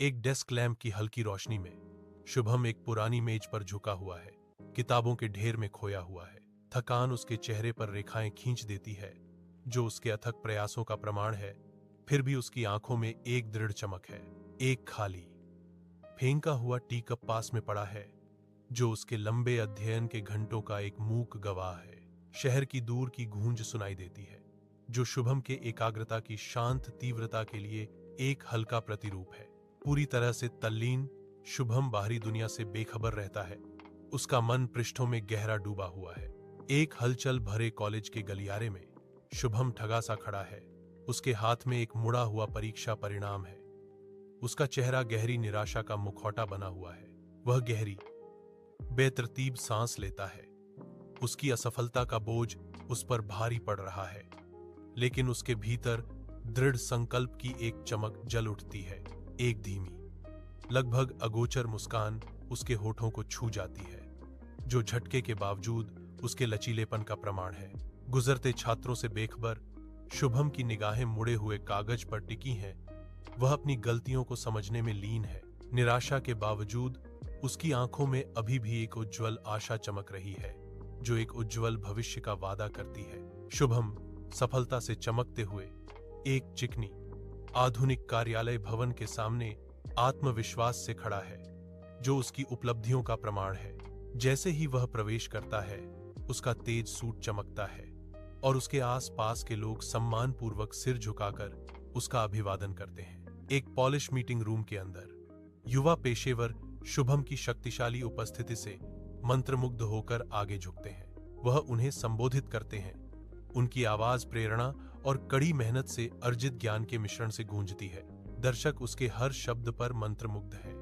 एक desk lamp की हल्की रोशनी में शुभम एक पुरानी मेज पर झुका हुआ है, किताबों के ढेर में खोया हुआ है। थकान उसके चेहरे पर रेखाएं खींच देती है, जो उसके अथक प्रयासों का प्रमाण है। फिर भी उसकी आंखों में एक दृढ़ चमक है। एक खाली फेंका हुआ टी कप पास में पड़ा है, जो उसके लंबे अध्ययन के घंटों का एक मूक गवाह है। शहर की दूर की गूंज सुनाई देती है, जो शुभम के एकाग्रता की शांत तीव्रता के लिए एक हल्का प्रतिरूप है। पूरी तरह से तल्लीन, शुभम बाहरी दुनिया से बेखबर रहता है। उसका मन पृष्ठों में गहरा डूबा हुआ है। एक हलचल भरे कॉलेज के गलियारे में शुभम ठगा सा खड़ा है। उसके हाथ में एक मुड़ा हुआ परीक्षा परिणाम है। उसका चेहरा गहरी निराशा का मुखौटा बना हुआ है। वह गहरी, बेतरतीब सांस लेता है। उसकी असफलता का बोझ उस पर भारी पड़ रहा है, लेकिन उसके भीतर दृढ़ संकल्प की एक चमक जल उठती है। एक धीमी, लगभग अगोचर मुस्कान उसके होठों को छू जाती है, जो झटके के बावजूद उसके लचीलेपन का प्रमाण है। गुजरते छात्रों से बेखबर शुभम की निगाहें मुड़े हुए कागज पर टिकी हैं। वह अपनी गलतियों को समझने में लीन है। निराशा के बावजूद उसकी आंखों में अभी भी एक उज्जवल आशा चमक रही है, जो एक उज्जवल भविष्य का वादा करती है। शुभम सफलता से चमकते हुए एक चिकनी, आधुनिक कार्यालय भवन के सामने आत्मविश्वास से खड़ा है, जो उसकी उपलब्धियों का प्रमाण है। जैसे ही वह प्रवेश करता है, उसका तेज सूट चमकता है और उसके आसपास के लोग सम्मानपूर्वक सिर झुकाकर उसका अभिवादन करते हैं। एक पॉलिश मीटिंग रूम के अंदर युवा पेशेवर शुभम की शक्तिशाली उपस्थिति से मंत्रमुग्ध होकर आगे झुकते हैं। वह उन्हें संबोधित करते हैं। उनकी आवाज प्रेरणा और कड़ी मेहनत से अर्जित ज्ञान के मिश्रण से गूंजती है। दर्शक उसके हर शब्द पर मंत्रमुग्ध है।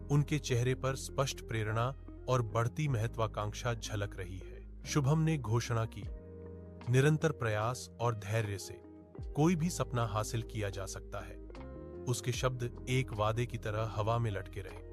उनके चेहरे पर स्पष्ट प्रेरणा और बढ़ती महत्वाकांक्षा झलक रही है। शुभम ने घोषणा की, निरंतर प्रयास और धैर्य से कोई भी सपना हासिल किया जा सकता है। उसके शब्द एक वादे की तरह हवा में लटके रहे।